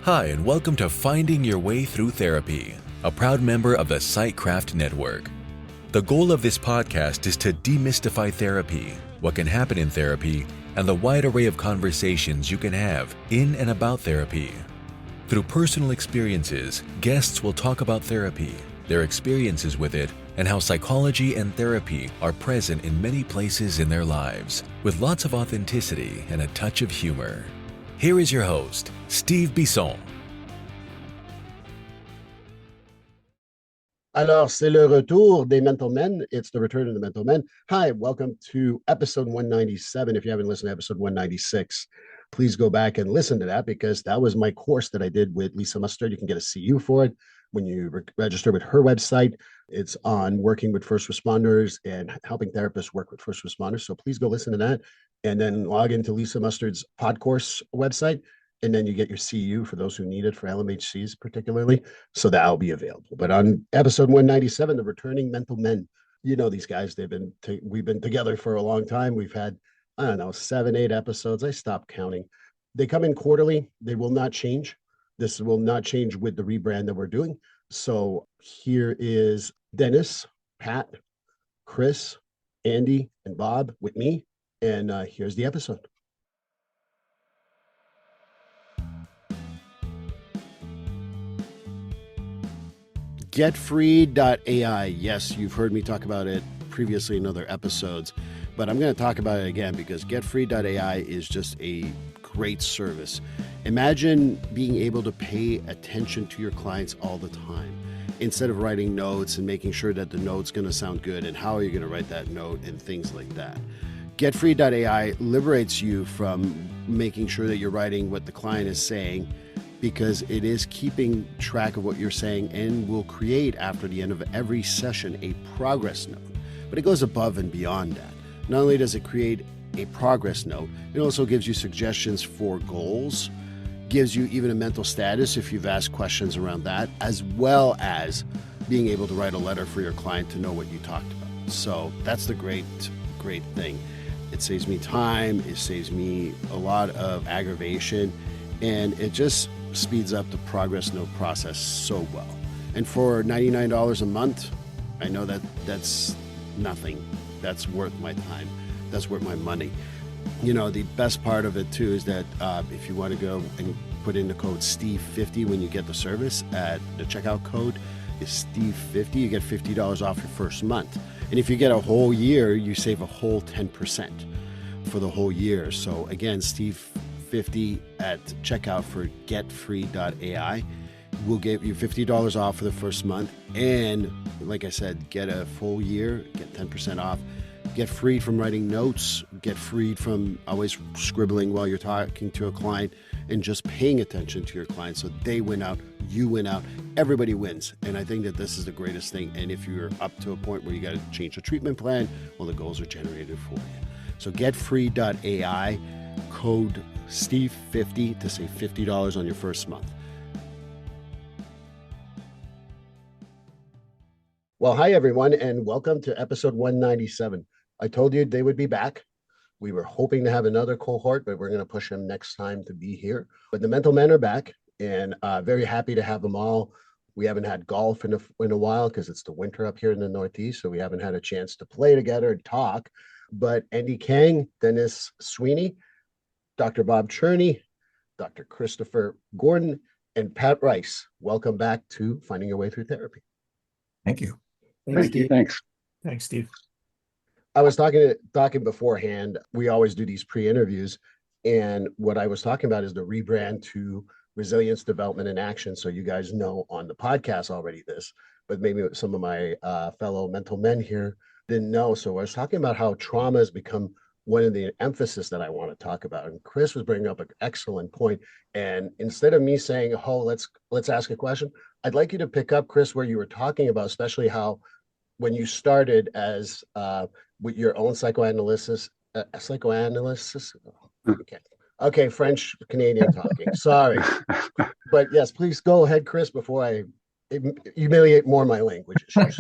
Hi, and welcome to Finding Your Way Through Therapy, a proud member of the Psychcraft Network. The goal of this podcast is to demystify therapy, what can happen in therapy, and the wide array of conversations you can have in and about therapy. Through personal experiences, guests will talk about therapy, their experiences with it, and how psychology and therapy are present in many places in their lives, with lots of authenticity and a touch of humor. Here is your host, Steve Bisson. Alors, c'est le retour des Mental Men. It's the return of the Mental Men. Hi, welcome to episode 197. If you haven't listened to episode 196, please go back and listen to that because that was my course that I did with Lisa Mustard. You can get a CU for it when you register with her website. It's on working with first responders and helping therapists work with first responders. So please go listen to that and then log into Lisa Mustard's PodCourse website. And then you get your CU for those who need it for LMHCs particularly. So that'll be available. But on episode 197, the returning mental men, you know, these guys, we've been together for a long time. We've had, 7, 8 episodes. I stopped counting. They come in quarterly. They will not change. This will not change with the rebrand that we're doing. So here is Dennis, Pat, Chris, Andy, and Bob with me. And here's the episode. GetFree.ai. Yes, you've heard me talk about it previously in other episodes, but I'm going to talk about it again because GetFree.ai is just a great service. Imagine being able to pay attention to your clients all the time instead of writing notes and making sure that the note's going to sound good and how are you going to write that note and things like that. GetFree.ai liberates you from making sure that you're writing what the client is saying, because it is keeping track of what you're saying and will create after the end of every session a progress note. But it goes above and beyond that. Not only does it create a progress note, it also gives you suggestions for goals, gives you even a mental status if you've asked questions around that, as well as being able to write a letter for your client to know what you talked about. So that's the great thing. It saves me time, it saves me a lot of aggravation, and it just speeds up the progress note process so well. And for $99 a month, I know that that's nothing. That's worth my time. That's worth my money. You know, the best part of it too is that if you want to go and put in the code Steve50 when you get the service, at the checkout code is Steve50, you get $50 off your first month. And if you get a whole year, you save a whole 10% for the whole year. So again, Steve50 at checkout for getfree.ai will give you $50 off for the first month. And like I said, get a full year, get 10% off, get freed from writing notes, get freed from always scribbling while you're talking to a client, and just paying attention to your client. So they win out, you win out, everybody wins. And I think that this is the greatest thing. And if you're up to a point where you got to change the treatment plan, well, the goals are generated for you. So getfree.ai, code Steve50 to save $50 on your first month. Well, hi, everyone, and welcome to episode 197. I told you they would be back. We were hoping to have another cohort, but we're going to push them next time to be here. But the mental men are back, and very happy to have them all. We haven't had golf in a while because it's the winter up here in the Northeast, so we haven't had a chance to play together and talk. But Andy Kang, Dennis Sweeney, Dr. Bob Cherney, Dr. Christopher Gordon, and Pat Rice, welcome back to Finding Your Way Through Therapy. Thank you. Thank you. Thanks. Thanks, Steve. I was talking beforehand. We always do these pre-interviews, and what I was talking about is the rebrand to Resilience Development and Action. So you guys know on the podcast already this, but maybe some of my fellow mental men here didn't know. So I was talking about how trauma has become one of the emphasis that I want to talk about. And Chris was bringing up an excellent point. And instead of me saying, oh, let's ask a question, I'd like you to pick up, Chris, where you were talking about, especially how when you started as with your own psychoanalysis. Okay, French Canadian talking. Sorry, but yes, please go ahead, Chris, before I humiliate more my language issues.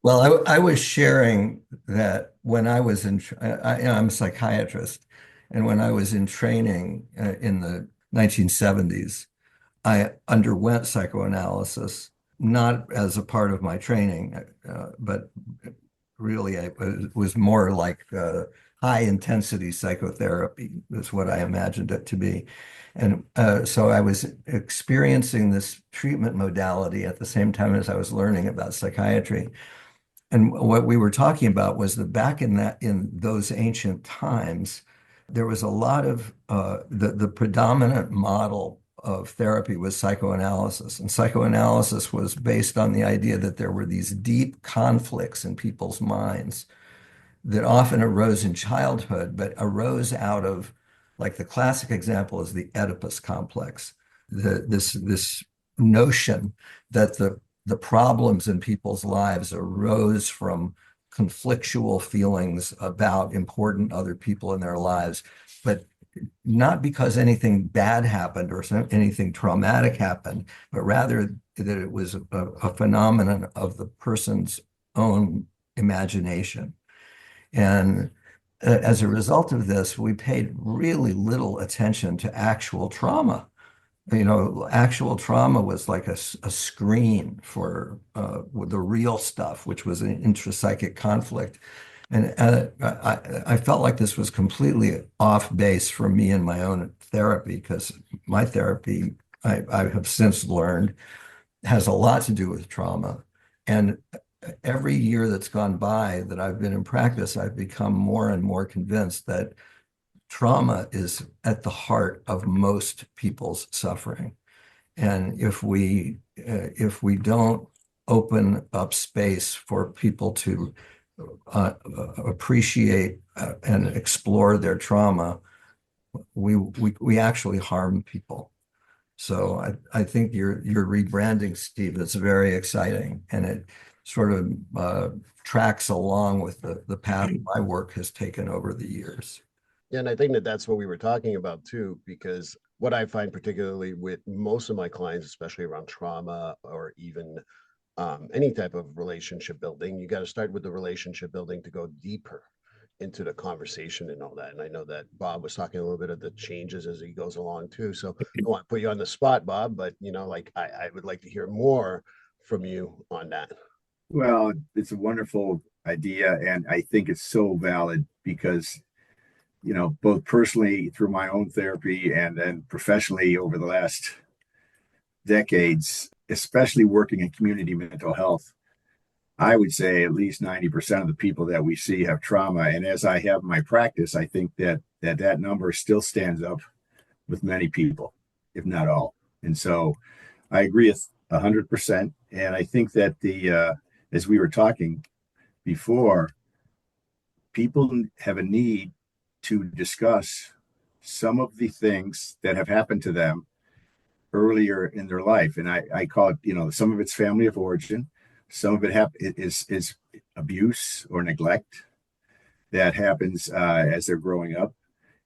Well, I was sharing that when I was I'm a psychiatrist, and when I was in training in the 1970s, I underwent psychoanalysis, not as a part of my training, but really it was more like high intensity psychotherapy is what I imagined it to be. And so I was experiencing this treatment modality at the same time as I was learning about psychiatry. And what we were talking about was that back in those ancient times, there was a lot of the predominant model of therapy was psychoanalysis, and psychoanalysis was based on the idea that there were these deep conflicts in people's minds that often arose in childhood, but arose out of, like the classic example is the Oedipus complex, this notion that the problems in people's lives arose from conflictual feelings about important other people in their lives, but not because anything bad happened or anything traumatic happened, but rather that it was a phenomenon of the person's own imagination. And as a result of this, we paid really little attention to actual trauma. Actual trauma was like a screen for the real stuff, which was an intrapsychic conflict. And I felt like this was completely off base for me in my own therapy, because my therapy, I have since learned, has a lot to do with trauma. And every year that's gone by that I've been in practice, I've become more and more convinced that trauma is at the heart of most people's suffering. And if we don't open up space for people to appreciate and explore their trauma, we actually harm people. So I think your rebranding, Steve, is very exciting, and it sort of tracks along with the path my work has taken over the years. Yeah, and I think that that's what we were talking about too, because what I find particularly with most of my clients, especially around trauma or even any type of relationship building, you got to start with the relationship building to go deeper into the conversation and all that. And I know that Bob was talking a little bit of the changes as he goes along too. So I don't want to put you on the spot, Bob, but like I would like to hear more from you on that. Well, it's a wonderful idea, and I think it's so valid because, both personally through my own therapy and then professionally over the last decades, especially working in community mental health, I would say at least 90% of the people that we see have trauma. And as I have my practice, I think that number still stands up with many people, if not all. And so I agree with 100%. And I think that as we were talking before, people have a need to discuss some of the things that have happened to them earlier in their life. And I call it, some of it's family of origin. Some of it is abuse or neglect that happens as they're growing up.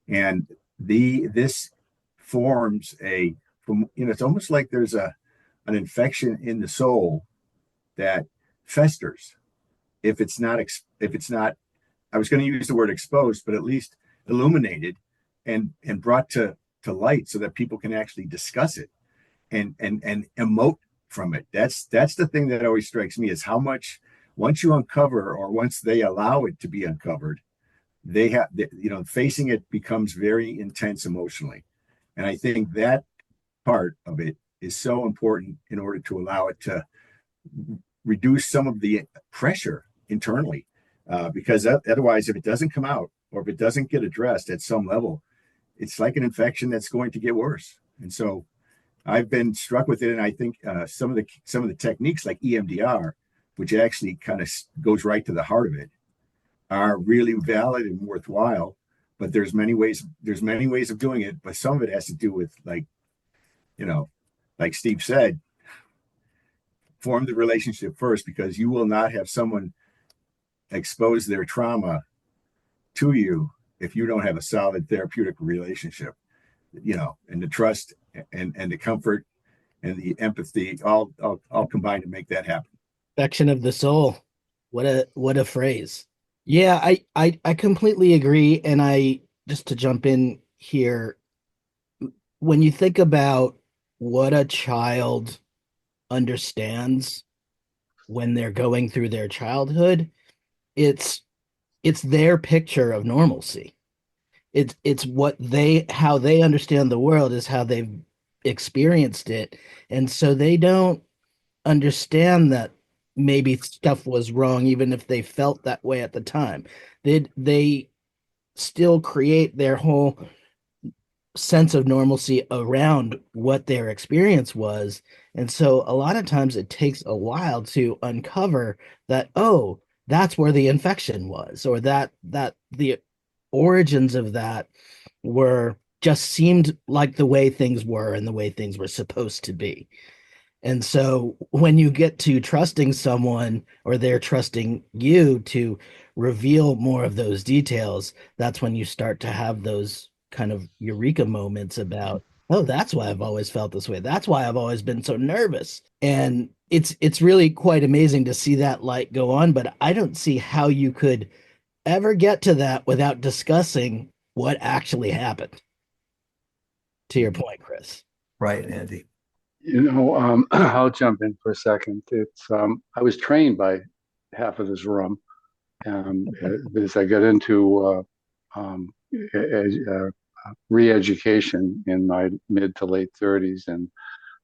And this forms it's almost like there's an infection in the soul that festers if it's not, I was going to use the word exposed, but at least illuminated and brought to light so that people can actually discuss it and emote from it. That's the thing that always strikes me, is how much, once you uncover, or once they allow it to be uncovered, they have, facing it becomes very intense emotionally. And I think that part of it is so important in order to allow it to reduce some of the pressure internally. Because otherwise, if it doesn't come out, or if it doesn't get addressed at some level, it's like an infection that's going to get worse. And so I've been struck with it. And I think some of the techniques like EMDR, which actually kind of goes right to the heart of it, are really valid and worthwhile. But there's many ways of doing it. But some of it has to do with, like Steve said, form the relationship first, because you will not have someone expose their trauma to you if you don't have a solid therapeutic relationship, and the trust and the comfort and the empathy all combined to make that happen. Affection of the soul. What a phrase. Yeah, I completely agree. And just to jump in here, when you think about what a child understands when they're going through their childhood, it's it's their picture of normalcy. It's what they how they understand the world is how they've experienced it. And so they don't understand that maybe stuff was wrong, even if they felt that way at the time. They still create their whole sense of normalcy around what their experience was. And so a lot of times it takes a while to uncover that, oh, that's where the infection was, or that the origins of that were just seemed like the way things were and the way things were supposed to be. And so when you get to trusting someone or they're trusting you to reveal more of those details, that's when you start to have those kind of eureka moments about, oh, that's why I've always felt this way. That's why I've always been so nervous. And it's really quite amazing to see that light go on, but I don't see how you could ever get to that without discussing what actually happened. To your point, Chris. Right, Andy. I'll jump in for a second. I was trained by half of this room, as I got into re-education in my mid to late 30s and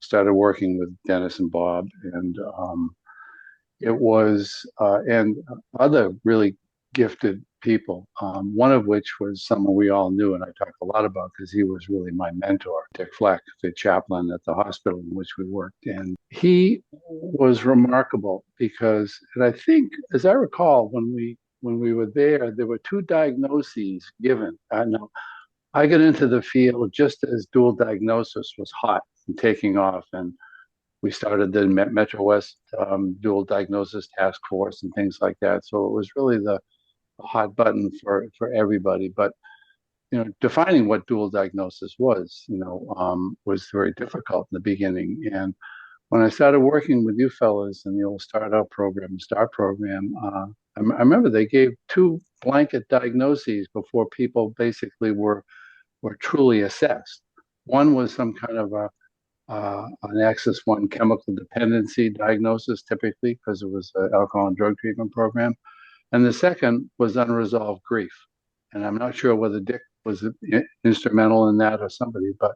started working with Dennis and Bob, and it was and other really gifted people, one of which was someone we all knew and I talk a lot about because he was really my mentor, Dick Fleck, the chaplain at the hospital in which we worked. And he was remarkable because, and I think, as I recall, when we were there were two diagnoses given. I got into the field just as dual diagnosis was hot and taking off, and we started the Metro West dual diagnosis task force and things like that. So it was really the hot button for everybody. But defining what dual diagnosis was very difficult in the beginning. And when I started working with you fellas in the old startup program, START program, I remember they gave two blanket diagnoses before people basically were truly assessed. One was some kind of an Axis 1 chemical dependency diagnosis, typically, because it was an alcohol and drug treatment program. And the second was unresolved grief. And I'm not sure whether Dick was instrumental in that or somebody, but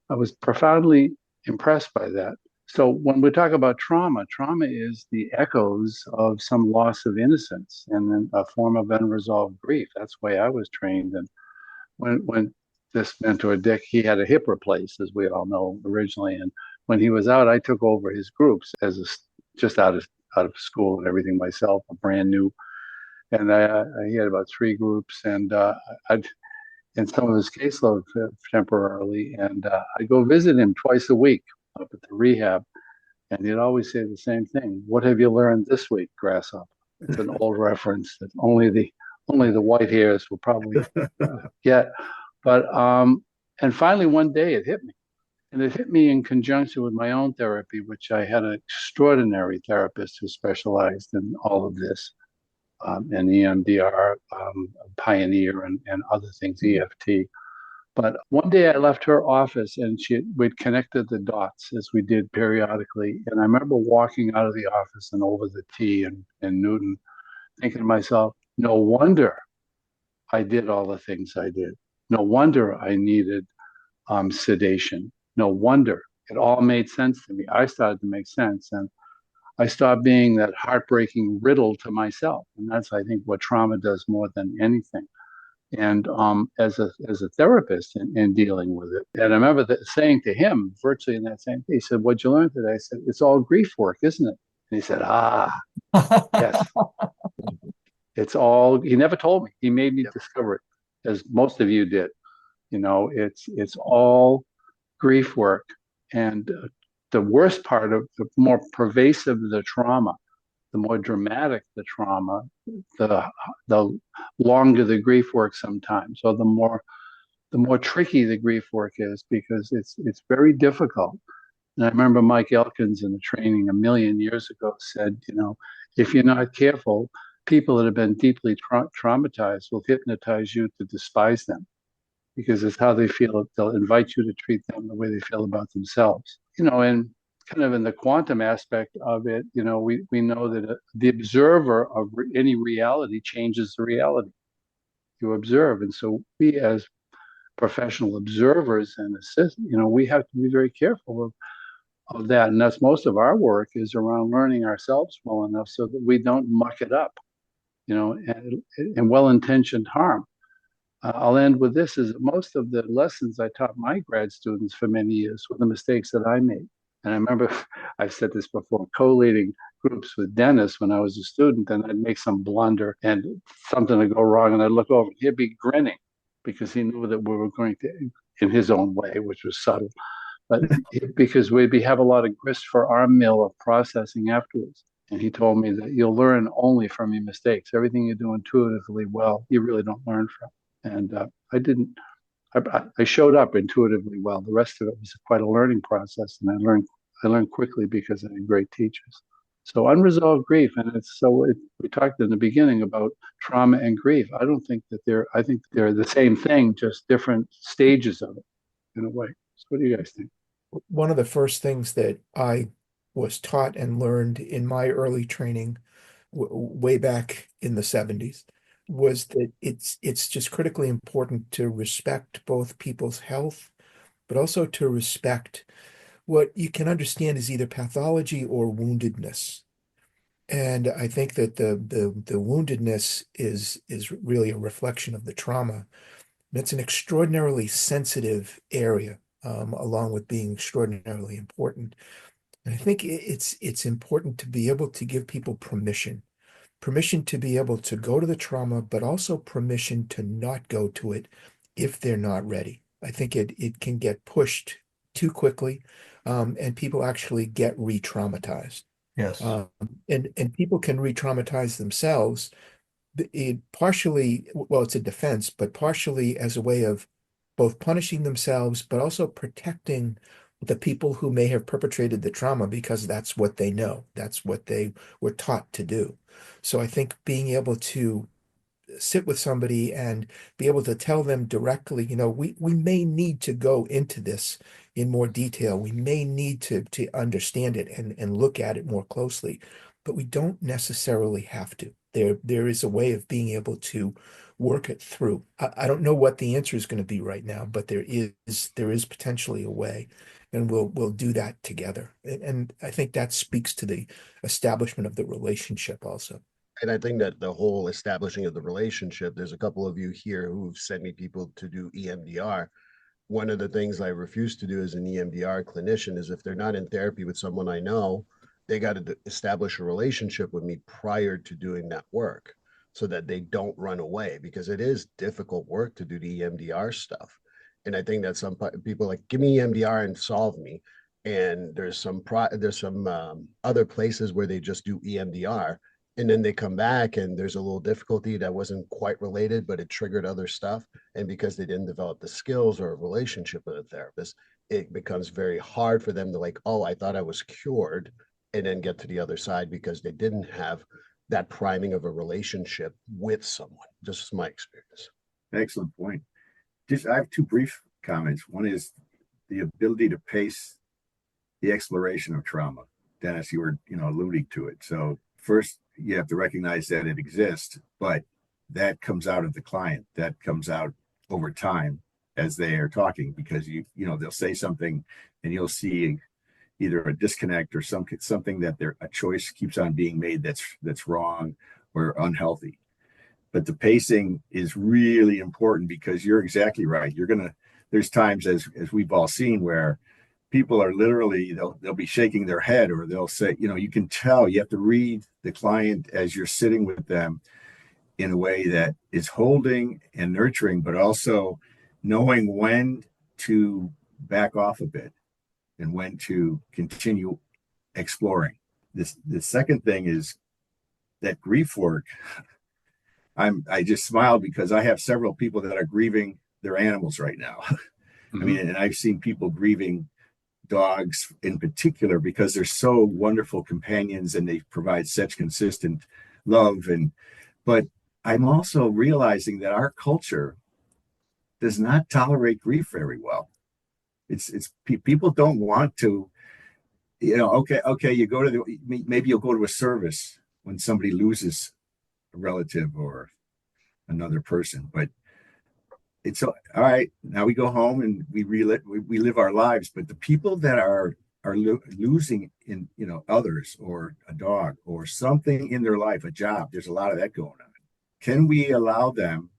I was profoundly impressed by that. So when we talk about trauma is the echoes of some loss of innocence and then a form of unresolved grief. That's the way I was trained. And when this mentor, Dick, he had a hip replaced, as we all know, originally. And when he was out, I took over his groups just out of school and everything myself, a brand new. And he had about 3 groups, and I'd in some of his caseload temporarily, and I'd go visit him twice a week up at the rehab, and he'd always say the same thing: "What have you learned this week, Grasshopper?" It's an old reference that only the white hairs will probably get. But and finally one day it hit me, and it hit me in conjunction with my own therapy, which I had an extraordinary therapist who specialized in all of this. And EMDR, Pioneer, and other things, EFT. But one day I left her office and we'd connected the dots as we did periodically. And I remember walking out of the office and over the T in Newton, thinking to myself, no wonder I did all the things I did. No wonder I needed sedation. No wonder. It all made sense to me. I started to make sense. And I stopped being that heartbreaking riddle to myself. And that's, I think, what trauma does more than anything. And as a therapist in dealing with it, and I remember saying to him virtually in that same day, he said, "What'd you learn today?" I said, "It's all grief work, isn't it?" And he said, yes. It's all, he never told me. He made me discover it, as most of you did. It's all grief work. And the worst part of the more pervasive the trauma, the more dramatic the trauma, the longer the grief work sometimes, or the more tricky the grief work is, because it's very difficult. And I remember Mike Elkins in the training a million years ago said, if you're not careful, people that have been deeply traumatized will hypnotize you to despise them. because it's how they feel. They'll invite you to treat them the way they feel about themselves. And kind of in the quantum aspect of it, we know that the observer of any reality changes the reality you observe. And so we as professional observers and assist, we have to be very careful of that. And that's most of our work is around learning ourselves well enough so that we don't muck it up, and well-intentioned harm. I'll end with this: is that most of the lessons I taught my grad students for many years were the mistakes that I made. And I remember I've said this before, co-leading groups with Dennis when I was a student, and I'd make some blunder and something would go wrong, and I'd look over and he'd be grinning because he knew that we were going to, in his own way, which was subtle, but because we'd have a lot of grist for our mill of processing afterwards. And he told me that you'll learn only from your mistakes. Everything you do intuitively well, you really don't learn from. And I didn't. I showed up intuitively well. The rest of it was quite a learning process, and I learned quickly because I had great teachers. So unresolved grief, and we talked in the beginning about trauma and grief. I don't think that I think they're the same thing, just different stages of it, in a way. So what do you guys think? One of the first things that I was taught and learned in my early training, way back in the 70s, was that it's just critically important to respect both people's health, but also to respect what you can understand is either pathology or woundedness. And I think that the woundedness is really a reflection of the trauma. And it's an extraordinarily sensitive area, along with being extraordinarily important. And I think it's important to be able to give people permission to be able to go to the trauma, but also permission to not go to it if they're not ready. I think it can get pushed too quickly, and people actually get re-traumatized. Yes. And people can re-traumatize themselves, partially, well, it's a defense, but partially as a way of both punishing themselves, but also protecting the people who may have perpetrated the trauma because that's what they know. That's what they were taught to do. So I think being able to sit with somebody and be able to tell them directly, we may need to go into this in more detail. We may need to understand it and look at it more closely, but we don't necessarily have to. There is a way of being able to work it through. I don't know what the answer is going to be right now, but there is potentially a way, and we'll do that together. And I think that speaks to the establishment of the relationship also. And I think that the whole establishing of the relationship, there's a couple of you here who've sent me people to do EMDR. One of the things I refuse to do as an EMDR clinician is if they're not in therapy with someone I know, they got to establish a relationship with me prior to doing that work so that they don't run away, because it is difficult work to do the EMDR stuff. And I think that some people like, give me EMDR and solve me. And there's some other places where they just do EMDR. And then they come back and there's a little difficulty that wasn't quite related, but it triggered other stuff. And because they didn't develop the skills or a relationship with a therapist, it becomes very hard for them to like, oh, I thought I was cured, and then get to the other side because they didn't have that priming of a relationship with someone. Just my experience. Excellent point. I have two brief comments. One is the ability to pace the exploration of trauma. Dennis, you were, alluding to it. So first, you have to recognize that it exists, but that comes out of the client. That comes out over time as they are talking, because they'll say something and you'll see either a disconnect or something that a choice keeps on being made that's wrong or unhealthy. But the pacing is really important, because you're exactly right. There's times, as we've all seen, where people are literally, they'll be shaking their head, or they'll say, you can tell, you have to read the client as you're sitting with them in a way that is holding and nurturing, but also knowing when to back off a bit and when to continue exploring. The second thing is that grief work. I just smiled because I have several people that are grieving their animals right now. Mm-hmm. I mean, and I've seen people grieving dogs in particular because they're so wonderful companions and they provide such consistent love. But I'm also realizing that our culture does not tolerate grief very well. People don't want to, okay, you go to maybe you'll go to a service when somebody loses a relative or another person, but it's all right. Now we go home and we live our lives. But the people that are losing in others or a dog or something in their life, a job, there's a lot of that going on. Can we allow them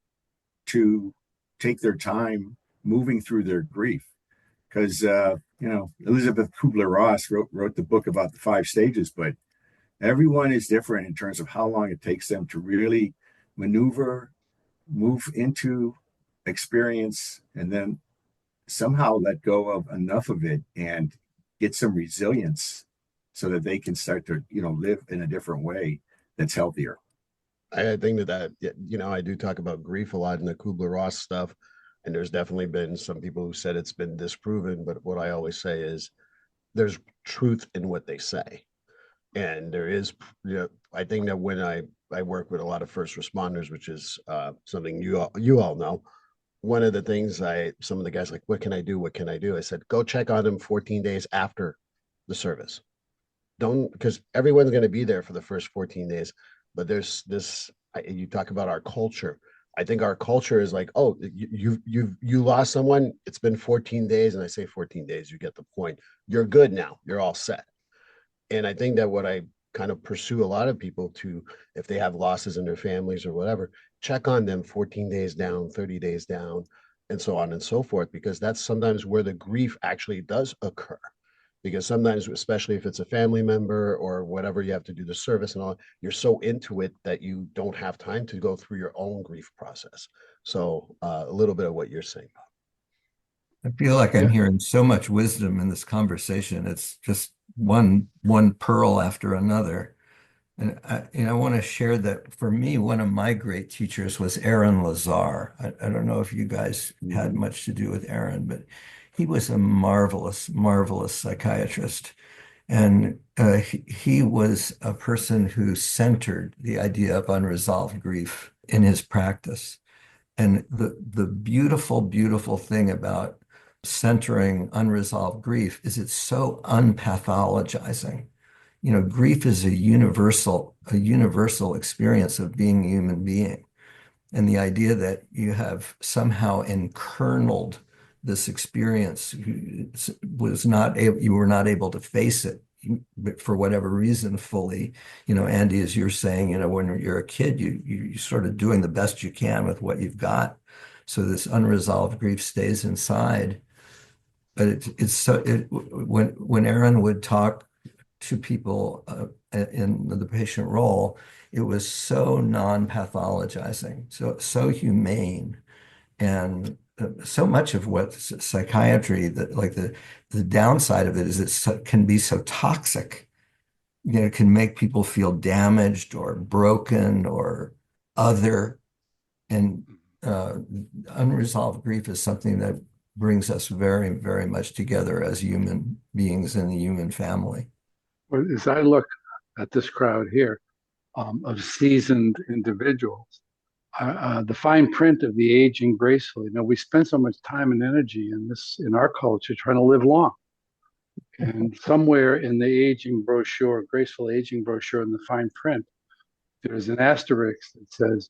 to take their time moving through their grief? Because Elizabeth Kubler-Ross wrote the book about the 5 stages, but everyone is different in terms of how long it takes them to really maneuver, move into experience, and then somehow let go of enough of it and get some resilience so that they can start to live in a different way that's healthier. I think that I do talk about grief a lot in the Kubler-Ross stuff, and there's definitely been some people who said it's been disproven, but what I always say is there's truth in what they say. And there is, I think that when I work with a lot of first responders, which is something you all know, one of the things some of the guys like, what can I do? What can I do? I said, go check on them 14 days after the service. Because everyone's going to be there for the first 14 days. But there's this, you talk about our culture. I think our culture is like, oh, you lost someone. It's been 14 days. And I say 14 days, you get the point. You're good now. You're all set. And I think that what I kind of pursue a lot of people to, if they have losses in their families or whatever, check on them 14 days down, 30 days down, and so on and so forth, because that's sometimes where the grief actually does occur. Because sometimes, especially if it's a family member or whatever, you have to do the service and all, you're so into it that you don't have time to go through your own grief process. So a little bit of what you're saying. I feel like I'm hearing so much wisdom in this conversation. It's just one pearl after another. And I want to share that for me, one of my great teachers was Aaron Lazar. I don't know if you guys had much to do with Aaron, but he was a marvelous, marvelous psychiatrist. And he was a person who centered the idea of unresolved grief in his practice. And the beautiful, beautiful thing about centering unresolved grief is it's so unpathologizing. Grief is a universal experience of being a human being. And the idea that you have somehow enkerneled this experience, you were not able to face it for whatever reason fully. Andy, as you're saying, when you're a kid, you're sort of doing the best you can with what you've got. So this unresolved grief stays inside. But when Aaron would talk to people in the patient role, it was so non-pathologizing, so humane, and so much of what psychiatry, the downside of it is it can be so toxic. It can make people feel damaged or broken or other, and unresolved grief is something that brings us very, very much together as human beings in the human family. Well, as I look at this crowd here of seasoned individuals, the fine print of the aging gracefully. We spend so much time and energy in our culture trying to live long. And somewhere in the aging brochure, graceful aging brochure in the fine print, there's an asterisk that says,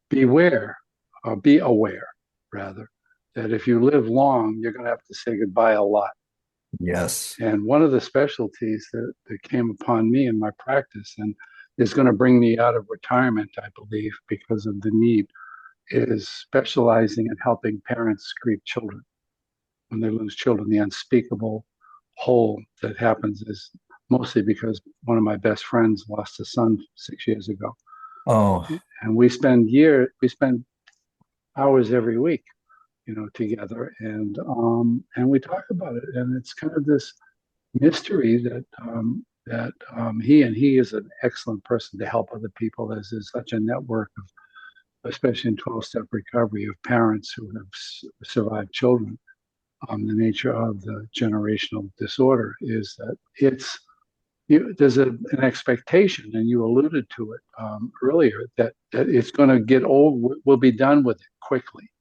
beware, or be aware, rather, that if you live long, you're going to have to say goodbye a lot. Yes. And one of the specialties that came upon me in my practice and is going to bring me out of retirement, I believe, because of the need, is specializing in helping parents grieve children. When they lose children, the unspeakable hole that happens is mostly because one of my best friends lost a son 6 years ago. Oh. And we spend hours every week, together, and we talk about it, and it's kind of this mystery that he is an excellent person to help other people, as is such a network of, especially in 12-step recovery, of parents who have survived children. The nature of the generational disorder is that there's an expectation, and you alluded to it earlier, that it's going to get old. We'll be done with it quickly.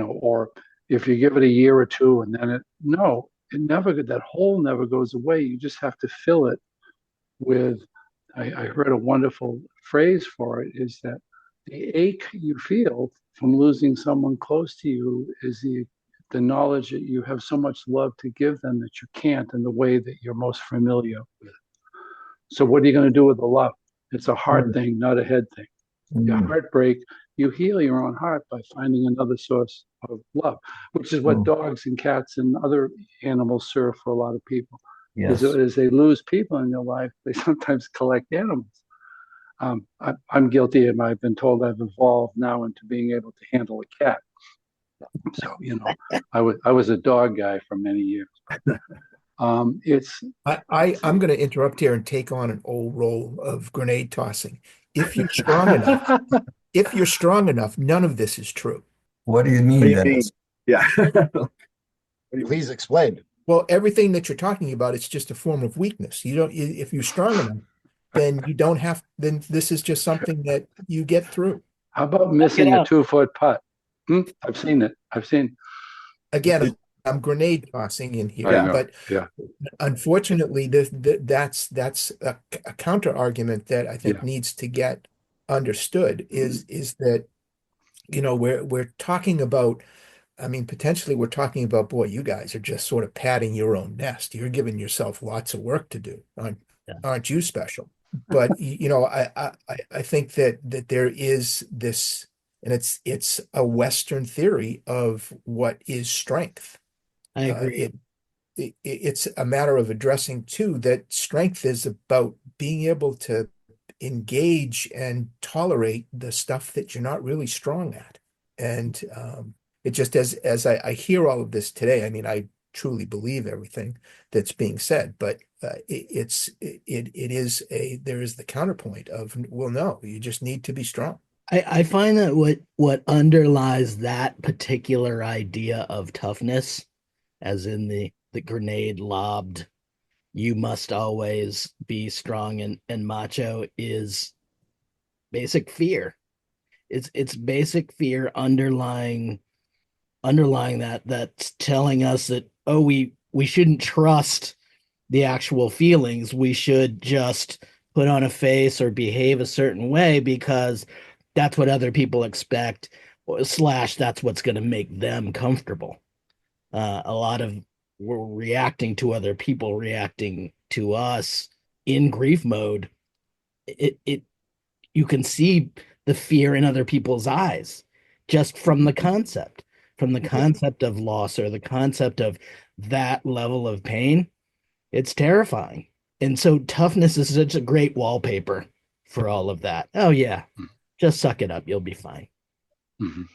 or if you give it a year or two and then that hole never goes away. You just have to fill it with, I heard a wonderful phrase for it, is that the ache you feel from losing someone close to you is the knowledge that you have so much love to give them that you can't in the way that you're most familiar with. So what are you going to do with the love? It's a heart thing, not a head thing. Your heartbreak, you heal your own heart by finding another source of love, which is what dogs and cats and other animals serve for a lot of people. Yes. As they lose people in their life, they sometimes collect animals. I'm guilty, and I've been told I've evolved now into being able to handle a cat. So, I was a dog guy for many years. I'm going to interrupt here and take on an old role of grenade tossing. If you're strong enough, none of this is true. What do you mean, What do you Dennis? mean? Yeah. Please explain. Well, everything that you're talking about, it's just a form of weakness. If you're strong enough, then you don't have, then this is just something that you get through. How about missing a 2-foot putt? I've seen it. Again, I'm grenade tossing in here, but unfortunately, that's a counter argument that I think needs to get understood is that, we're talking about, potentially we're talking about, boy, you guys are just sort of padding your own nest. You're giving yourself lots of work to do. Aren't you special? But, I think that there is this, and it's a Western theory of what is strength. I agree. It's a matter of addressing too that strength is about being able to engage and tolerate the stuff that you're not really strong at. And it just as I hear all of this today, I truly believe everything that's being said, but there is the counterpoint of, well, no, you just need to be strong. I find that what underlies that particular idea of toughness, as in the grenade lobbed, you must always be strong and macho, is basic fear. It's basic fear underlying that's telling us that, we shouldn't trust the actual feelings. We should just put on a face or behave a certain way because that's what other people expect, / that's what's going to make them comfortable. A lot of we're reacting to other people reacting to us in grief mode. You can see the fear in other people's eyes just from the concept of loss or the concept of that level of pain. It's terrifying. And so toughness is such a great wallpaper for all of that. Oh yeah, just suck it up. You'll be fine.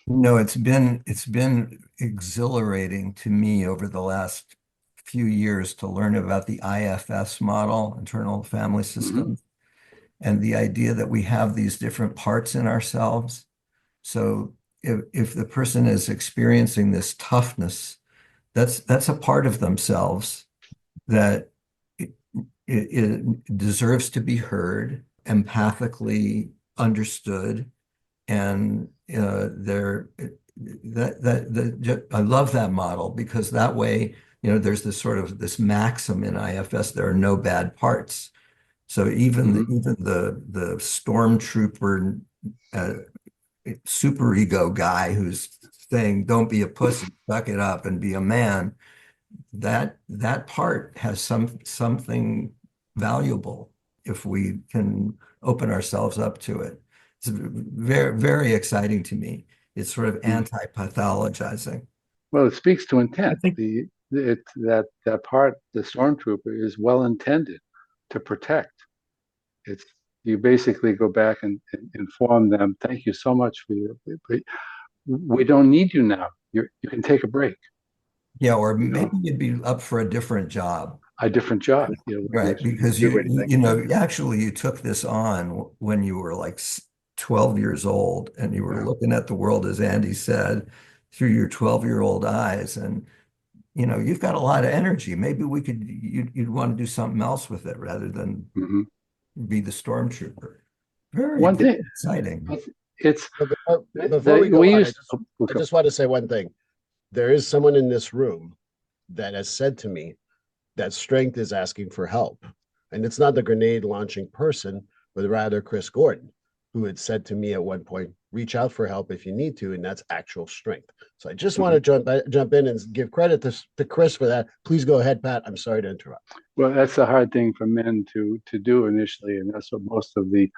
No, it's been exhilarating to me over the last few years to learn about the IFS model, internal family system, and the idea that we have these different parts in ourselves. So if the person is experiencing this toughness, that's a part of themselves that it deserves to be heard, empathically understood, and I love that model because that way, there's this maxim in IFS: there are no bad parts. So even the stormtrooper superego guy who's saying, "Don't be a pussy, suck it up and be a man," that part has something valuable if we can open ourselves up to it. It's very, very exciting to me. It's sort of anti-pathologizing. Well, it speaks to intent. That part, the stormtrooper, is well intended to protect. You basically go back and inform them, "Thank you so much for you. We don't need you now. You can take a break." Yeah, or maybe you'd be up for a different job. A different job, right? Because actually you took this on when you were like 12 years old, and you were looking at the world, as Andy said, through your 12-year-old eyes, and you've got a lot of energy. Maybe you'd want to do something else with it rather than be the stormtrooper. Very exciting. it's But before we go we on, used. I just want to say one thing. There is someone in this room that has said to me that strength is asking for help. And it's not the grenade launching person, but rather Chris Gordon, who had said to me at one point, reach out for help if you need to, and that's actual strength. So I just want to jump in and give credit to Chris for that. Please go ahead, Pat. I'm sorry to interrupt. Well, that's a hard thing for men to do initially, and that's what most of the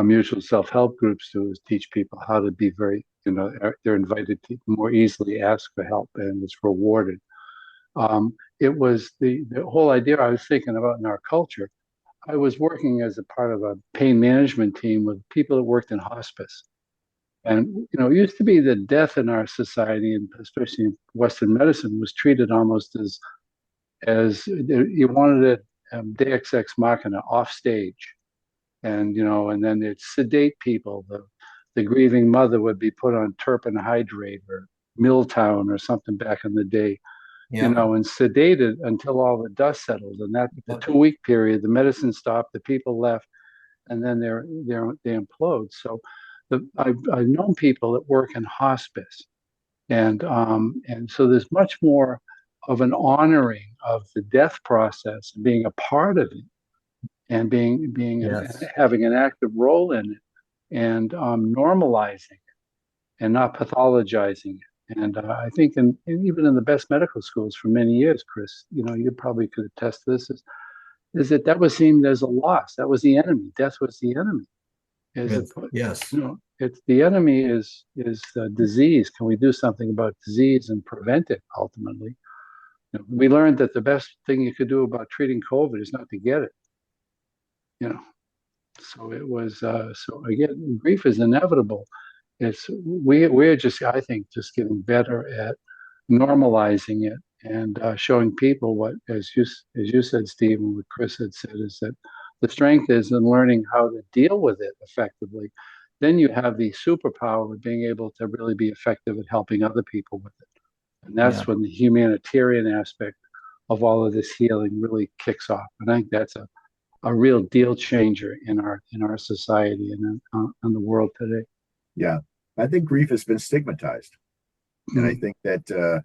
mutual self-help groups do, is teach people how to be very, they're invited to more easily ask for help, and it's rewarded. It was the whole idea I was thinking about in our culture. I was working as a part of a pain management team with people that worked in hospice. And, it used to be that death in our society, and especially in Western medicine, was treated almost as you wanted it deus ex machina, off stage. And then they'd sedate people. The grieving mother would be put on turpin hydrate or Milltown or something back in the day, and sedated until all the dust settled. And that the 2-week period, the medicine stopped, the people left, and then they implode. So I've known people that work in hospice, and so there's much more of an honoring of the death process, being a part of it, and having an active role in it, and normalizing it and not pathologizing it. And I think even in the best medical schools for many years, Chris, you probably could attest to this, is that was seen as a loss. That was the enemy. Death was the enemy. Yes. It's the enemy is disease. Can we do something about disease and prevent it ultimately? We learned that the best thing you could do about treating COVID is not to get it. So it was. So again, grief is inevitable. We're just, I think, just getting better at normalizing it and showing people what, as you said, Steve, and what Chris had said, is that the strength is in learning how to deal with it effectively. Then you have the superpower of being able to really be effective at helping other people with it. And that's when the humanitarian aspect of all of this healing really kicks off. And I think that's a real deal changer in our society and in the world today. Yeah, I think grief has been stigmatized, and I think that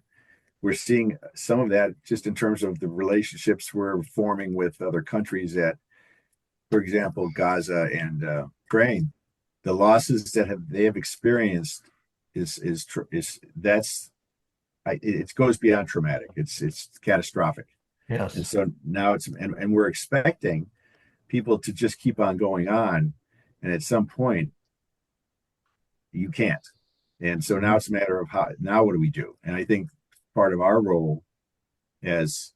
we're seeing some of that just in terms of the relationships we're forming with other countries. That, for example, Gaza and Ukraine, the losses that they have experienced it goes beyond traumatic. It's catastrophic. Yes. And so now and we're expecting people to just keep on going on, and at some point you can't. And so now it's a matter of what do we do? And I think part of our role as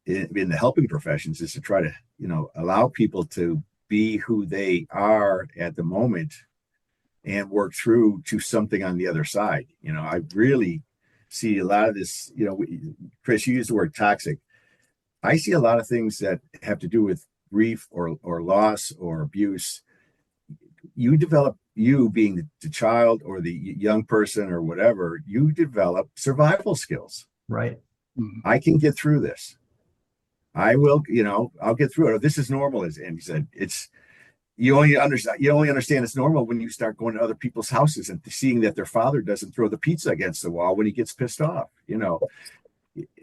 in the helping professions is to try to allow people to be who they are at the moment and work through to something on the other side. I really see a lot of this. Chris, you used the word toxic. I see a lot of things that have to do with grief or loss or abuse. You being the child or the young person or whatever, you develop survival skills. Right. I can get through this. I will, I'll get through it. Or this is normal, as Andy said. You only understand it's normal when you start going to other people's houses and seeing that their father doesn't throw the pizza against the wall when he gets pissed off,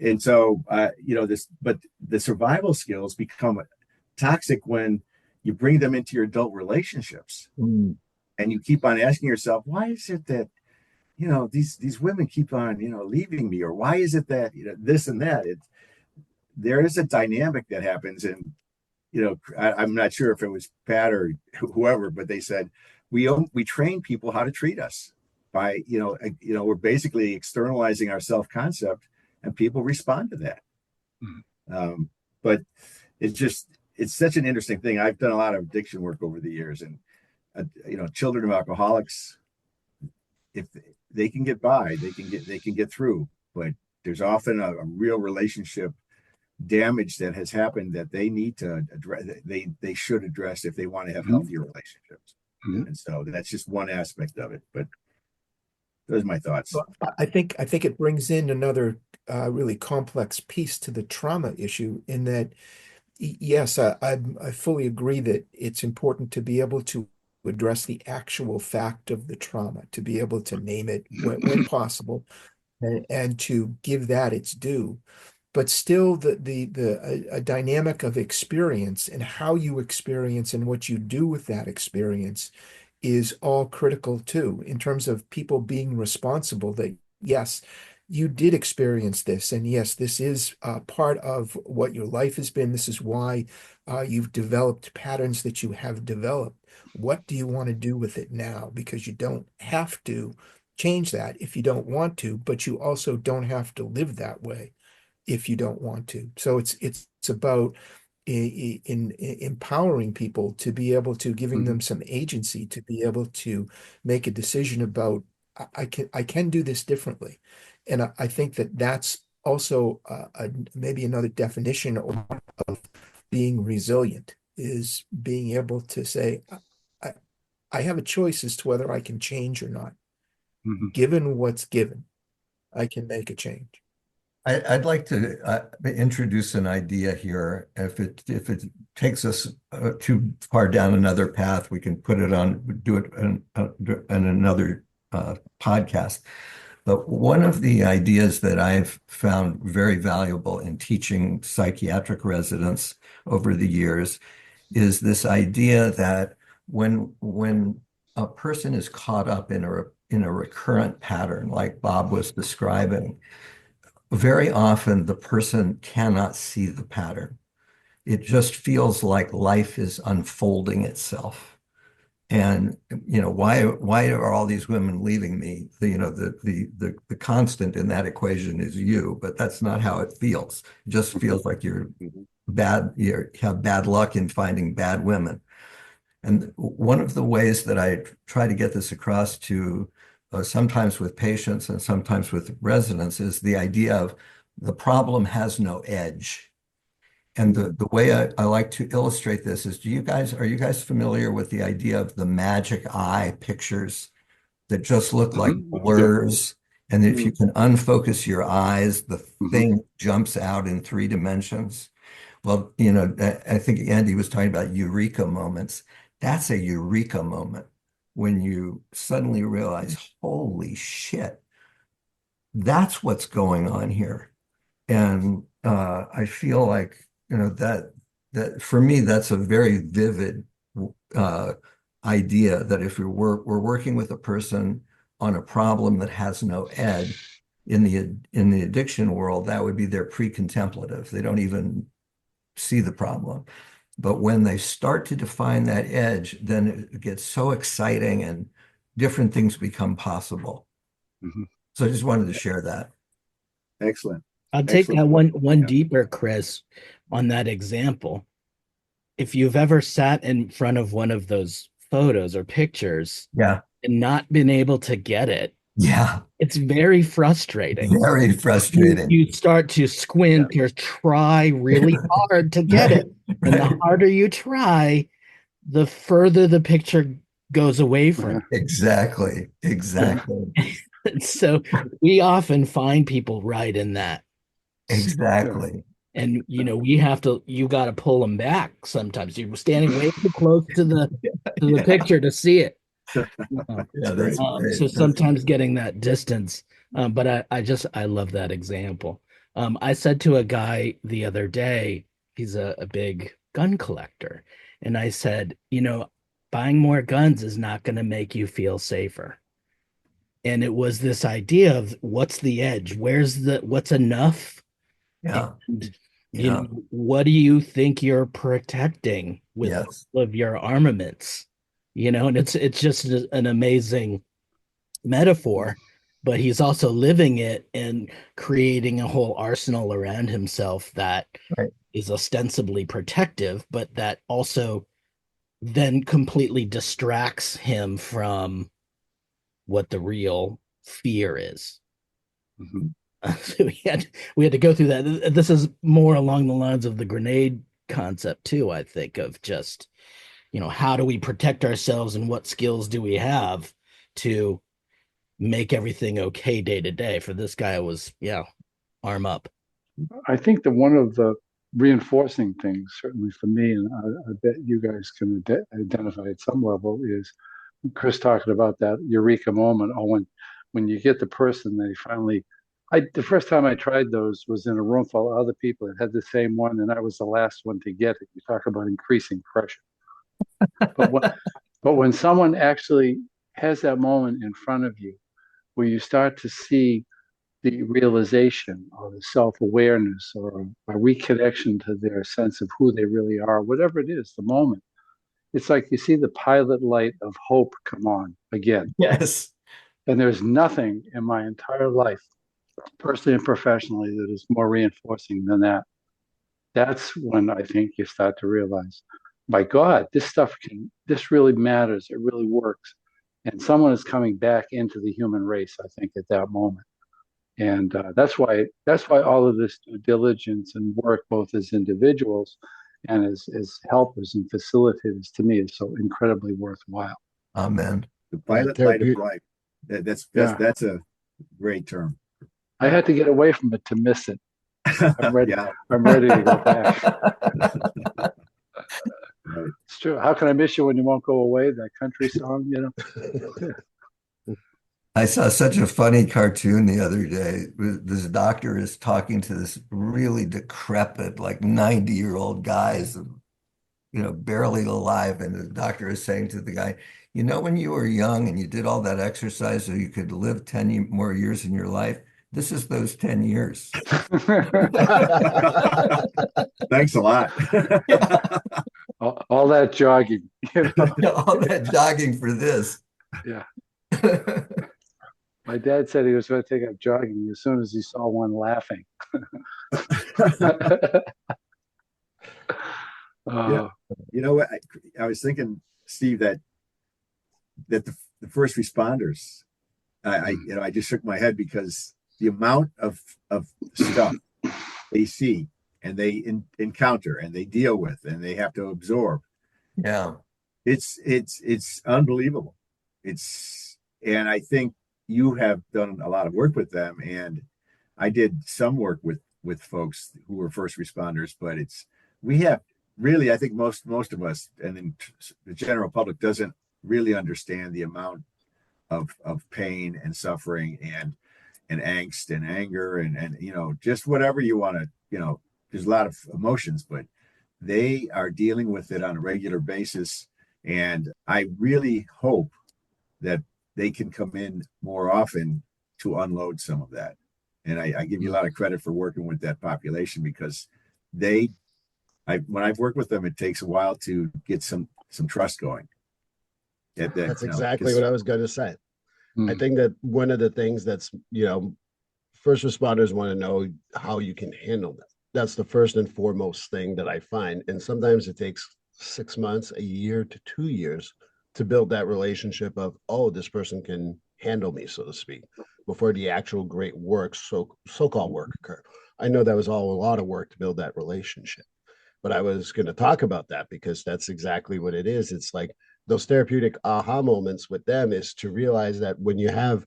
And so, but the survival skills become toxic when you bring them into your adult relationships, and you keep on asking yourself, why is it that, these women keep on, leaving me, or why is it that, this and that? There is a dynamic that happens, and I'm not sure if it was Pat or whoever, but they said we train people how to treat us by we're basically externalizing our self-concept, and people respond to that. But it's such an interesting thing. I've done a lot of addiction work over the years, and children of alcoholics, if they can get by, they can get through, but there's often a real relationship damage that has happened that they need to address. They should address if they want to have healthier relationships. And so that's just one aspect of it, but those are my thoughts. Well, I think it brings in another really complex piece to the trauma issue, in that yes, I fully agree that it's important to be able to address the actual fact of the trauma, to be able to name it when possible, and to give that its due. But still, a dynamic of experience and how you experience and what you do with that experience is all critical too, in terms of people being responsible that, yes, you did experience this, and yes, this is part of what your life has been. This is why you've developed patterns that you have developed. What do you want to do with it now? Because you don't have to change that if you don't want to, but you also don't have to live that way if you don't want to. So it's about in empowering people to be able to, giving them some agency to be able to make a decision about, I can do this differently. And I think that that's also maybe another definition of being resilient, is being able to say, I, I have a choice as to whether I can change or not. Given what's given, I can make a change. I'd like to introduce an idea here. If it takes us too far down another path, we can do it in another podcast. But one of the ideas that I've found very valuable in teaching psychiatric residents over the years is this idea that when a person is caught up in a recurrent pattern, like Bob was describing, very often the person cannot see the pattern. It just feels like life is unfolding itself. And, why are all these women leaving me? The constant in that equation is you, but that's not how it feels. It just feels like you have bad luck in finding bad women. And one of the ways that I try to get this across to sometimes with patients and sometimes with residents is the idea of the problem has no edge. And the way I like to illustrate this is, are you guys familiar with the idea of the magic eye pictures that just look like blurs? And if you can unfocus your eyes, the thing jumps out in 3 dimensions. Well, I think Andy was talking about eureka moments. That's a eureka moment, when you suddenly realize, holy shit, that's what's going on here. And I feel like, that for me, that's a very vivid idea, that if we're working with a person on a problem that has no edge, in the addiction world, that would be their pre-contemplative. They don't even see the problem. But when they start to define that edge, then it gets so exciting and different things become possible. So I just wanted to share that. Excellent. I'll take that Excellent. one Yeah. deeper, Chris, on that example. If you've ever sat in front of one of those photos or pictures Yeah. and not been able to get it, Yeah. it's very frustrating. Very frustrating. You start to squint or try really hard to get it. And the harder you try, the further the picture goes away from you. Exactly. So we often find people right in that. Exactly. And you got to pull them back sometimes. You're standing way too close to the picture to see it. So sometimes getting that distance. But I love that example. I said to a guy the other day, he's a big gun collector, and I said, buying more guns is not going to make you feel safer. And it was this idea of what's the edge? What's enough? Yeah. And, what do you think you're protecting with all of your armaments? And it's just an amazing metaphor, but he's also living it and creating a whole arsenal around himself that is ostensibly protective, but that also then completely distracts him from what the real fear is. So we had to go through that. This is more along the lines of the grenade concept too, I think, of just, how do we protect ourselves and what skills do we have to make everything okay day to day. For this guy, it was, arm up. I think that one of the reinforcing things, certainly for me, and I bet you guys can identify at some level, is Chris talking about that eureka moment. Oh, when you get the person, they finally. The first time I tried those was in a room full of other people that had the same one, and I was the last one to get it. You talk about increasing pressure. But when someone actually has that moment in front of you, where you start to see the realization or the self-awareness or a reconnection to their sense of who they really are, whatever it is, the moment, it's like you see the pilot light of hope come on again. Yes. And there's nothing in my entire life, personally and professionally, that is more reinforcing than that. That's when I think you start to realize, my God, this really matters. It really works. And someone is coming back into the human race, I think, at that moment. And that's why all of this due diligence and work, both as individuals and as helpers and facilitators, to me, is so incredibly worthwhile. Amen. The pilot light of life. That's a great term. I had to get away from it to miss it. I'm ready. Yeah. I'm ready to go back. Right. It's true. How can I miss you when you won't go away? That country song, you know. I saw such a funny cartoon the other day. This doctor is talking to this really decrepit, like 90-year-old guys, barely alive. And the doctor is saying to the guy, when you were young and you did all that exercise so you could live 10 more years in your life, this is those 10 years. Thanks a lot. All that jogging. All that jogging for this. Yeah. My dad said he was going to take up jogging as soon as he saw one laughing. Yeah. You know what? I was thinking, Steve, that the first responders, I just shook my head because the amount of stuff they see and they encounter and they deal with and they have to absorb. Yeah. It's unbelievable. And I think you have done a lot of work with them, and I did some work with folks who were first responders, but we have really, I think most of us, and then the general public doesn't really understand the amount of pain and suffering and angst and anger and just whatever you want to, there's a lot of emotions, but they are dealing with it on a regular basis. And I really hope that they can come in more often to unload some of that. And I give you a lot of credit for working with that population, because when I've worked with them, it takes a while to get some trust going. That's exactly what I was going to say. I think that one of the things that's, first responders want to know how you can handle them. That's the first and foremost thing that I find. And sometimes it takes 6 months, a year to 2 years to build that relationship of, oh, this person can handle me, so to speak, before the actual great work, so-called work occur. I know that was all a lot of work to build that relationship, but I was going to talk about that because that's exactly what it is. It's like those therapeutic aha moments with them is to realize that when you have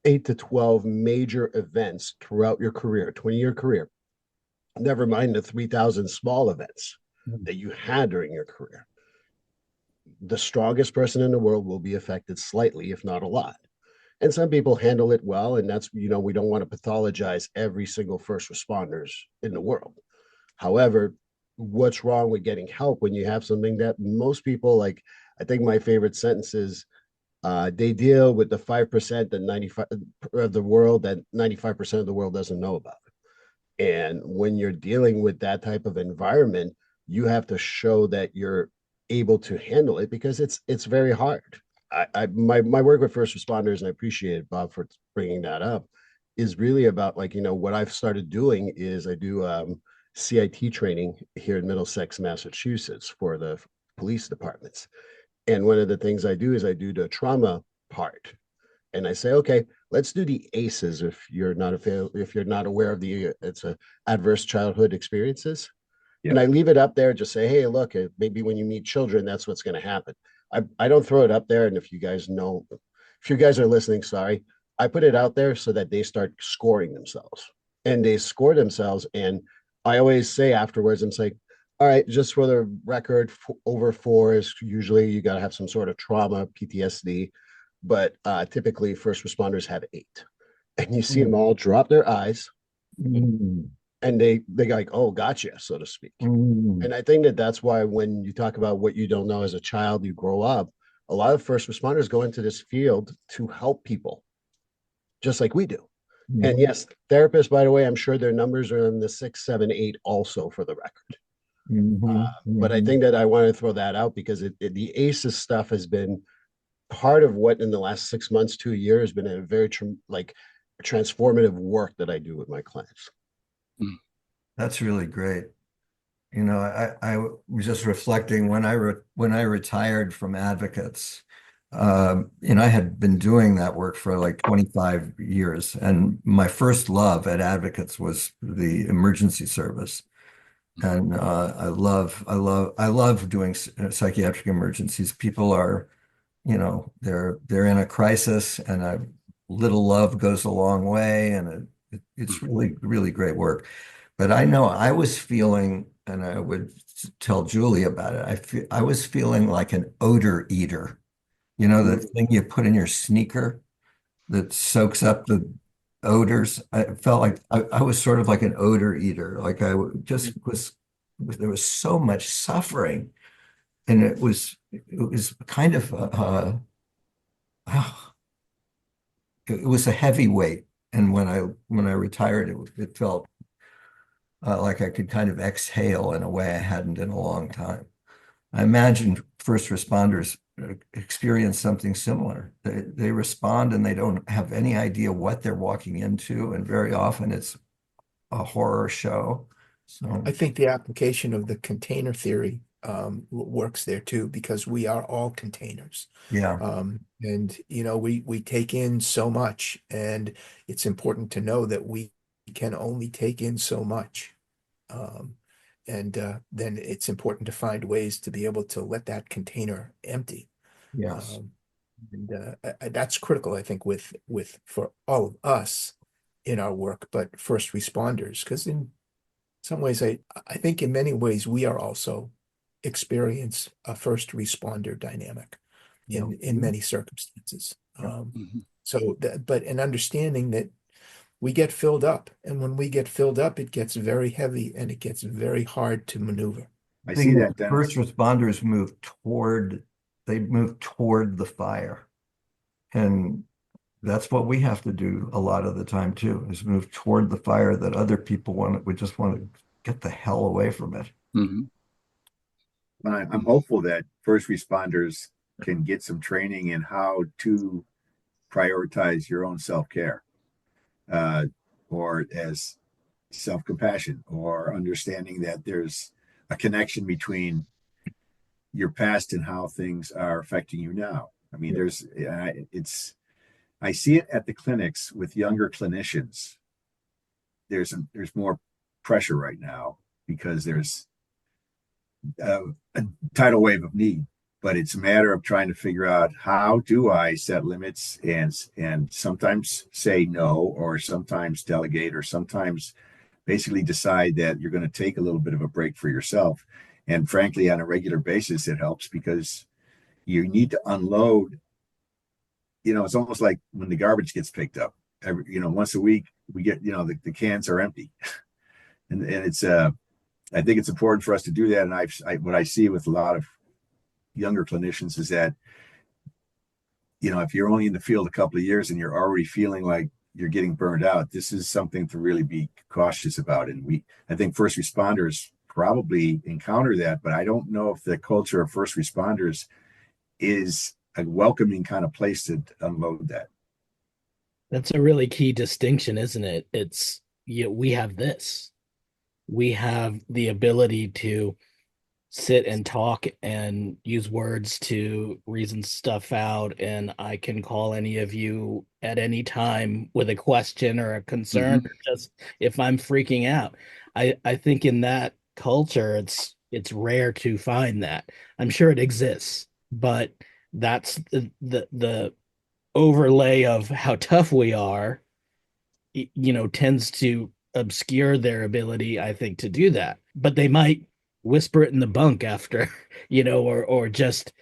8 to 12 major events throughout your career, 20-year career, never mind the 3,000 small events that you had during your career, the strongest person in the world will be affected slightly, if not a lot. And some people handle it well. And that's, we don't want to pathologize every single first responders in the world. However, what's wrong with getting help when you have something that most people, like, I think my favorite sentence is, they deal with the 5% that 95 of the world that 95% of the world doesn't know about. And when you're dealing with that type of environment, you have to show that you're able to handle it, because it's very hard. My work with first responders, and I appreciate Bob for bringing that up, is really about, like, what I've started doing is I do CIT training here in Middlesex, Massachusetts, for the police departments. And one of the things I do is I do the trauma part, and I say, okay, let's do the ACEs. If you're not aware of it's a adverse childhood experiences. Yeah. And I leave it up there, just say, hey, look, maybe when you meet children, that's what's going to happen. I don't throw it up there. And if you guys are listening, sorry, I put it out there so that they start scoring themselves, and they score themselves. And I always say afterwards, I'm like, all right, just for the record, over four is usually you got to have some sort of trauma, PTSD, but typically first responders have eight, and you see them all drop their eyes, Mm. and they like, oh, gotcha, so to speak. Mm. And I think that that's why when you talk about what you don't know as a child, you grow up. A lot of first responders go into this field to help people, just like we do. And Mhm. yes, therapists, by the way, I'm sure their numbers are in the six, seven, eight, also for the record. Mhm. But I Mhm. think that I want to throw that out because the ACEs stuff has been part of what in the last 6 months to a year has been a very like transformative work that I do with my clients. That's really great. I was just reflecting when when I retired from advocates. I had been doing that work for like 25 years, and my first love at advocates was the emergency service. And I love doing psychiatric emergencies. People are, they're in a crisis, and a little love goes a long way, and it's really, really great work. But I know I was feeling, and I would tell Julie about it. I was feeling like an odor eater. You know, the thing you put in your sneaker that soaks up the odors. I felt like I was sort of like an odor eater. Like just there was so much suffering, and it was kind of it was a heavy weight. And when I retired, it felt like I could kind of exhale in a way I hadn't in a long time. I imagine first responders experience something similar. They respond and they don't have any idea what they're walking into, and very often it's a horror show. So I think the application of the container theory works there too, because we are all containers. yeah, And we take in so much, and it's important to know that we can only take in so much. Um, and then it's important to find ways to be able to let that container empty. yes, Um, and that's critical, I think, with for all of us in our work, but first responders, because in some ways, I think in many ways we are also experience a first responder dynamic yeah, in many circumstances. yeah, So that, but an understanding that we get filled up, and when we get filled up, it gets very heavy and it gets very hard to maneuver. I see thing is, that, first Dennis. responders move toward the fire. And that's what we have to do a lot of the time too, is move toward the fire that other people we just want to get the hell away from it. Mhm. I'm hopeful that first responders can get some training in how to prioritize your own self-care, uh, or as self-compassion, or understanding that there's a connection between your past and how things are affecting you now. I mean, Yeah. I see it at the clinics with younger clinicians. There's more pressure right now because there's a tidal wave of need, but it's a matter of trying to figure out how do I set limits and sometimes say no, or sometimes delegate, or sometimes basically decide that you're going to take a little bit of a break for yourself. And frankly, on a regular basis, it helps because you need to unload. It's almost like when the garbage gets picked up. Once a week we get, the cans are empty, and it's I think it's important for us to do that. And what I see with a lot of younger clinicians is that, if you're only in the field a couple of years and you're already feeling like you're getting burned out, this is something to really be cautious about. And I think first responders probably encounter that, but I don't know if the culture of first responders is a welcoming kind of place to unload that. That's a really key distinction, isn't it? We have this. We have the ability to sit and talk and use words to reason stuff out, and I can call any of you at any time with a question or a concern, Mhm. or just if I'm freaking out. I think in that culture it's rare to find that. I'm sure it exists, but that's the overlay of how tough we are, tends to obscure their ability, I think, to do that. But they might whisper it in the bunk after, or just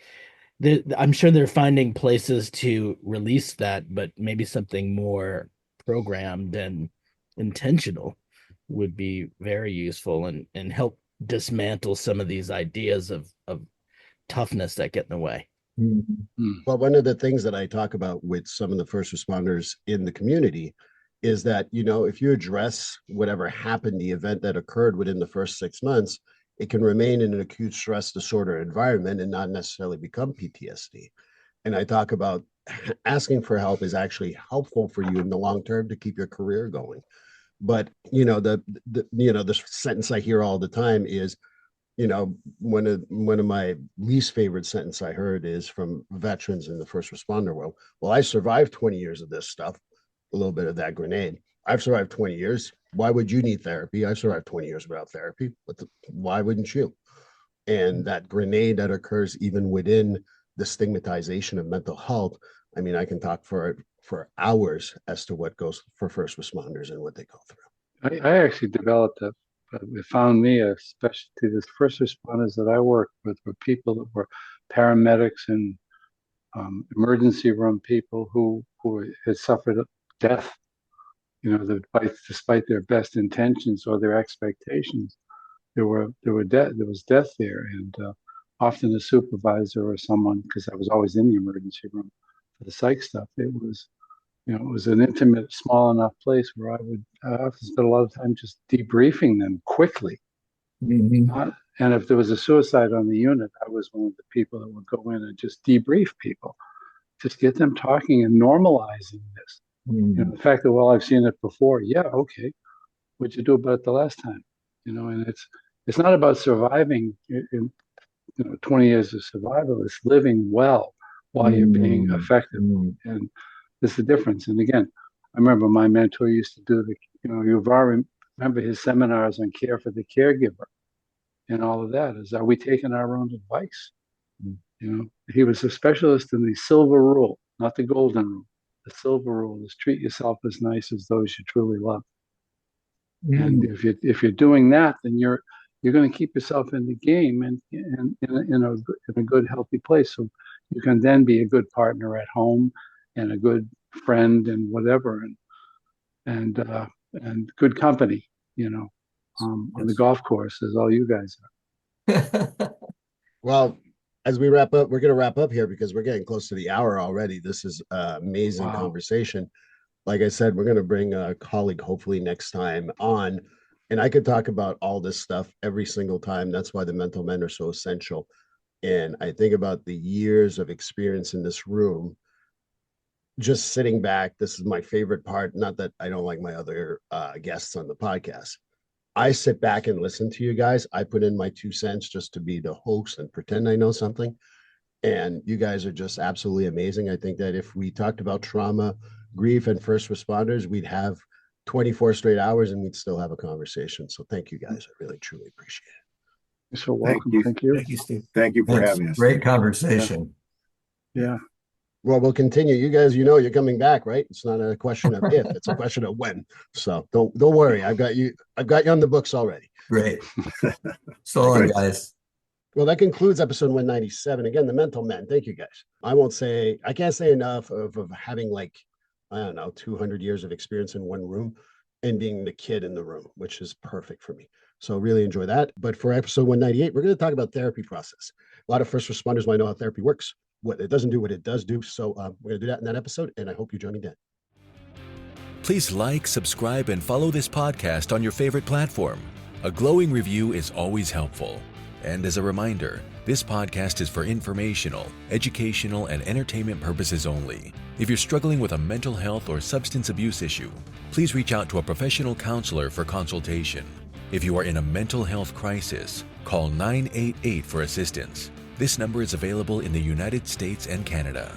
I'm sure they're finding places to release that, but maybe something more programmed and intentional would be very useful and help dismantle some of these ideas of toughness that get in the way. Well, one of the things that I talk about with some of the first responders in the community is that, if you address whatever happened, the event that occurred within the first 6 months, it can remain in an acute stress disorder environment and not necessarily become PTSD. And I talk about asking for help is actually helpful for you in the long term to keep your career going. But, the sentence I hear all the time is, one of my least favorite sentence I heard is from veterans in the first responder world. Well, I survived 20 years of this stuff, a little bit of that grenade. I've survived 20 years. Why would you need therapy? I've survived 20 years without therapy. Why wouldn't you? And that grenade that occurs even within the stigmatization of mental health. I mean, I can talk for hours as to what goes for first responders and what they go through. I actually developed it found me a specialty. The first responders that I worked with were people that were paramedics and emergency room people who had suffered death. Despite their best intentions or their expectations, there was death there, and often a supervisor or someone, because I was always in the emergency room for the psych stuff. It was an intimate, small enough place where I often spend a lot of time just debriefing them quickly. Mm-hmm. And if there was a suicide on the unit, I was one of the people that would go in and just debrief people, just get them talking and normalizing this. Mm-hmm. The fact that, well, I've seen it before. Yeah, okay. What'd you do about it the last time? And it's not about surviving in 20 years of survival. It's living well while you're being effective. And there's the difference. And again, I remember my mentor used to do you've already remember his seminars on care for the caregiver and all of that. Are we taking our own advice? He was a specialist in the silver rule, not the golden rule. The silver rule is treat yourself as nice as those you truly love. And if you're doing that, then you're going to keep yourself in the game and in a good, healthy place. So you can then be a good partner at home and a good friend and whatever, and good company, on the golf course, as all you guys are. Well, as we wrap up, we're going to wrap up here because we're getting close to the hour already. This is an amazing conversation. Like I said, we're going to bring a colleague hopefully next time on, and I could talk about all this stuff every single time. That's why the mental men are so essential. And I think about the years of experience in this room, just sitting back. This is my favorite part. Not that I don't like my other guests on the podcast. I sit back and listen to you guys. I put in my 2 cents just to be the host and pretend I know something. And you guys are just absolutely amazing. I think that if we talked about trauma, grief, and first responders, we'd have 24 straight hours and we'd still have a conversation. So thank you guys. I really, truly appreciate it. You're so welcome. Thank you. Thank you, Steve. Thank you for having us. Great conversation. Yeah. Well, we'll continue. You guys, you're coming back, right? It's not a question of if, it's a question of when. So don't worry. I've got you on the books already. Great. So long, guys. Well, that concludes episode 197. Again, the mental men. Thank you, guys. I can't say enough of having 200 years of experience in one room and being the kid in the room, which is perfect for me. So really enjoy that. But for episode 198, we're going to talk about therapy process. A lot of first responders might know how therapy works, what it doesn't do, what it does do. So we're going to do that in that episode, and I hope you join me then. Please like, subscribe, and follow this podcast on your favorite platform. A glowing review is always helpful. And as a reminder, this podcast is for informational, educational, and entertainment purposes only. If you're struggling with a mental health or substance abuse issue, please reach out to a professional counselor for consultation. If you are in a mental health crisis, call 988 for assistance. This number is available in the United States and Canada.